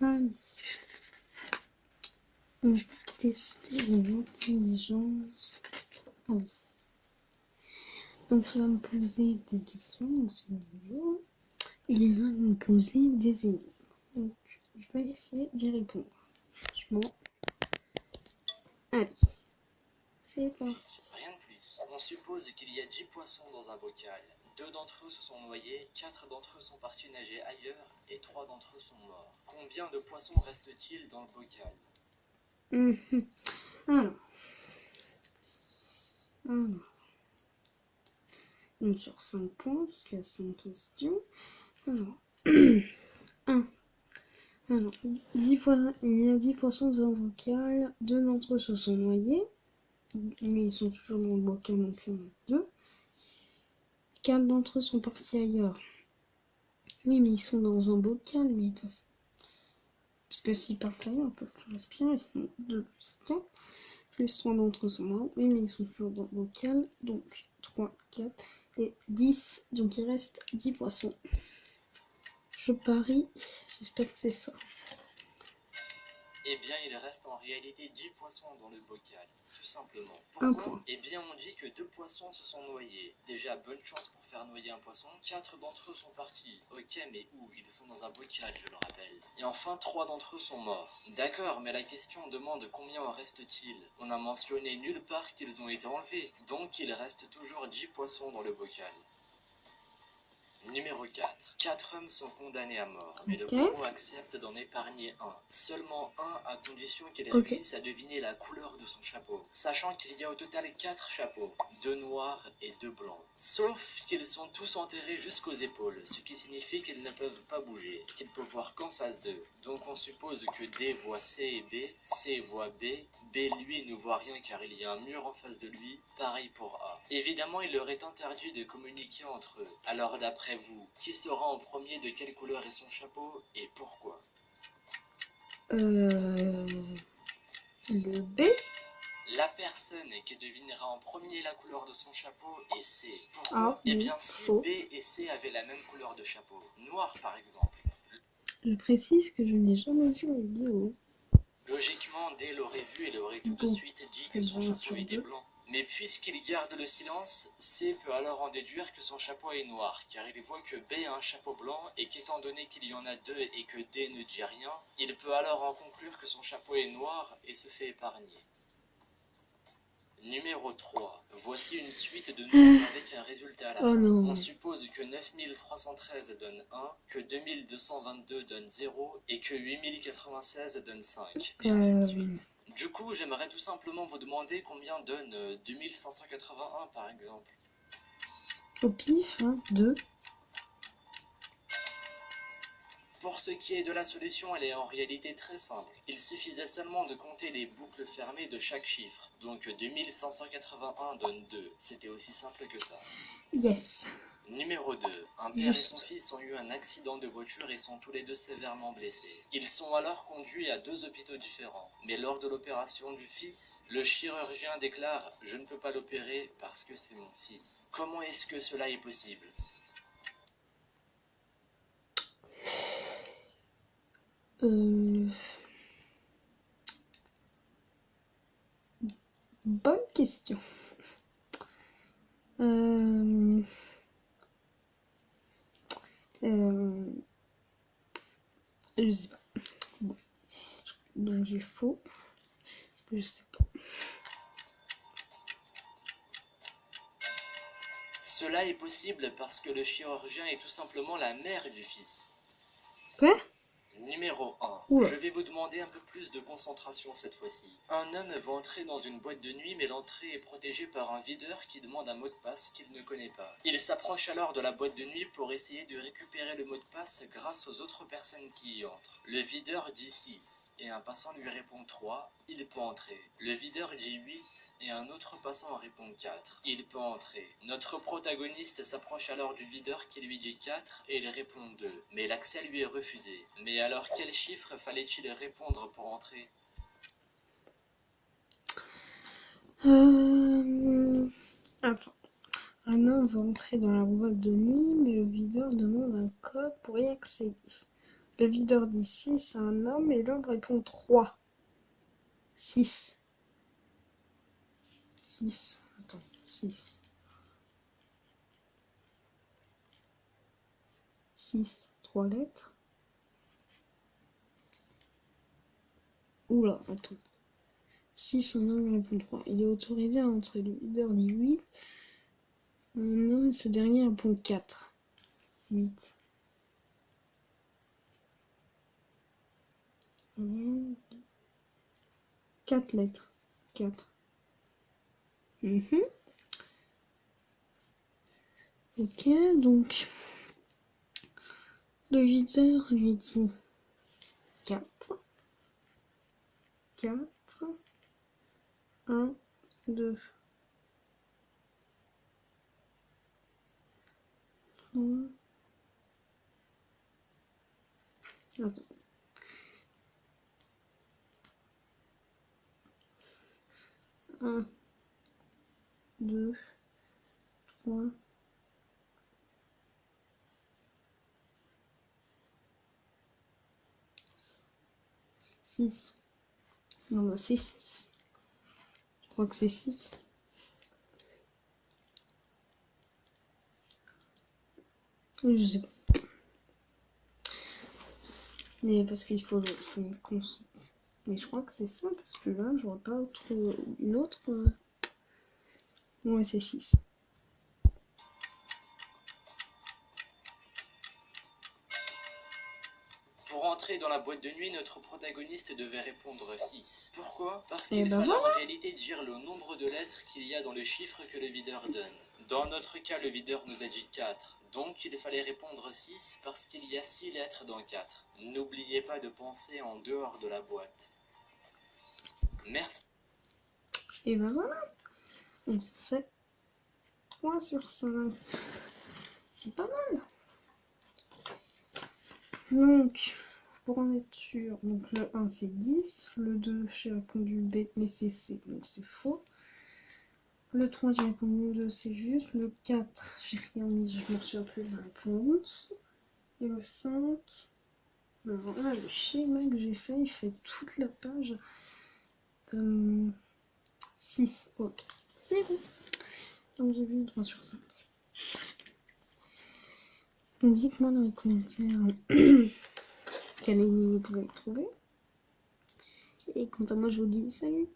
Allez. On va tester mon intelligence. Allez. Donc, il va me poser des questions dans cette vidéo. Il va me poser des énigmes. Donc, je vais essayer d'y répondre. Franchement. Allez. C'est parti. Rien de plus. On suppose qu'il y a 10 poissons dans un bocal. 2 d'entre eux se sont noyés, 4 d'entre eux sont partis nager ailleurs et 3 d'entre eux sont morts. Combien de poissons reste-t-il dans le bocal? Alors. Donc, sur 5 points, parce qu'il y a 5 questions. Alors. 1. Alors, il y a 10 poissons dans un bocal. 2 d'entre eux se sont noyés. Mais ils sont toujours dans le bocal, donc il y en a 2. 4 d'entre eux sont partis ailleurs. Oui, mais ils sont dans un bocal, mais ils peuvent. Parce que s'ils partent ailleurs, ils peuvent respirer. 2 plus 4. Plus 3 d'entre eux sont morts. Oui, mais ils sont toujours dans le bocal. Donc 3, 4 et 10. Donc il reste 10 poissons. Je parie. J'espère que c'est ça. Eh bien, il reste en réalité 10 poissons dans le bocal, tout simplement. Un Pourquoi? point. Eh bien, on dit que 2 poissons se sont noyés. Déjà, bonne chance pour faire noyer un poisson. 4 d'entre eux sont partis. Ok, mais où? Ils sont dans un bocal, je le rappelle. Et enfin, 3 d'entre eux sont morts. D'accord, mais la question demande combien en reste-t-il? On a mentionné nulle part qu'ils ont été enlevés. Donc, il reste toujours 10 poissons dans le bocal. Numéro 4. 4 hommes sont condamnés à mort, mais le bourreau accepte d'en épargner un. Seulement un, à condition qu'il réussisse à deviner la couleur de son chapeau. Sachant qu'il y a au total 4 chapeaux, 2 noirs et 2 blancs. Sauf qu'ils sont tous enterrés jusqu'aux épaules, ce qui signifie qu'ils ne peuvent pas bouger, qu'ils peuvent voir qu'en face d'eux. Donc on suppose que D voit C et B, C voit B, B lui ne voit rien car il y a un mur en face de lui, pareil pour A. Évidemment, il leur est interdit de communiquer entre eux. Alors d'après vous, qui saura en premier de quelle couleur est son chapeau et pourquoi? Le B. La personne qui devinera en premier la couleur de son chapeau est C. Pourquoi? Ah, Eh oui, bien si faux. B et C avaient la même couleur de chapeau, noir par exemple. Je précise que je n'ai jamais vu la vidéo. Logiquement, D l'aurait vu et il aurait tout de Bon, suite dit que son chapeau était blanc. Mais puisqu'il garde le silence, C peut alors en déduire que son chapeau est noir, car il voit que B a un chapeau blanc et qu'étant donné qu'il y en a 2 et que D ne dit rien, il peut alors en conclure que son chapeau est noir et se fait épargner. Numéro 3. Voici une suite de nombres avec un résultat à la fin. non. On suppose que 9313 donne 1, que 2222 donne 0 et que 8096 donne 5. Et ainsi de suite. Du coup, j'aimerais tout simplement vous demander combien donne 2581 par exemple. Au pif, 2. Pour ce qui est de la solution, elle est en réalité très simple. Il suffisait seulement de compter les boucles fermées de chaque chiffre. Donc 2581 donne 2. C'était aussi simple que ça. Yes. Numéro 2. Un père et son fils ont eu un accident de voiture et sont tous les deux sévèrement blessés. Ils sont alors conduits à 2 hôpitaux différents. Mais lors de l'opération du fils, le chirurgien déclare « Je ne peux pas l'opérer parce que c'est mon fils ». Comment est-ce que cela est possible ? Bonne question. Je sais pas. Bon. Donc j'ai faux. Parce que je sais pas. Cela est possible parce que le chirurgien est tout simplement la mère du fils. Quoi ? Numéro 1. Oula. Je vais vous demander un peu plus de concentration cette fois-ci. Un homme va entrer dans une boîte de nuit mais l'entrée est protégée par un videur qui demande un mot de passe qu'il ne connaît pas. Il s'approche alors de la boîte de nuit pour essayer de récupérer le mot de passe grâce aux autres personnes qui y entrent. Le videur dit 6 et un passant lui répond 3, il peut entrer. Le videur dit 8 et un autre passant répond 4, il peut entrer. Notre protagoniste s'approche alors du videur qui lui dit 4 et il répond 2, mais l'accès lui est refusé. Mais alors quel chiffre fallait-il répondre pour entrer? Attends. Un homme va entrer dans la boîte de nuit, mais le videur demande un code pour y accéder. Le videur dit 6 à un homme et l'homme répond 3. 6. 6. Attends, 6. 6. 3 lettres. Oula, attends. 6, un homme répond 3. Il est autorisé à entrer. Le videur dit 8. Un homme, ce dernier répond 4. 8. 4 lettres. 4. Ok, donc le videur lui dit 4. 4. 1, 2. 3. Attends. 1, 2, 3. 6. Non, bah c'est 6. Je crois que c'est 6. Je sais pas. Mais parce qu'il faut une console. Mais je crois que c'est ça, parce que là, je vois pas une autre. Ouais, c'est 6. Pour entrer dans la boîte de nuit, notre protagoniste devait répondre 6. Pourquoi? Parce qu'il fallait en réalité dire le nombre de lettres qu'il y a dans le chiffre que le videur donne. Dans notre cas, le videur nous a dit 4. Donc il fallait répondre 6 parce qu'il y a 6 lettres dans 4. N'oubliez pas de penser en dehors de la boîte. Merci. Et ben voilà. On s'est fait 3 sur 5. C'est pas mal. Donc, pour en être sûr, donc le 1 c'est 10, le 2 j'ai répondu B, mais c'est C, donc c'est faux. Le 3 j'ai répondu 2, c'est juste. Le 4 j'ai rien mis, je m'en souviens plus de la réponse. Et le 5, alors là le schéma que j'ai fait, il fait toute la page. 6, ok, c'est bon. Donc j'ai vu 3 sur 5. Donc dites-moi dans les commentaires quel énigme vous avez trouvé. Et quant à moi, je vous dis salut!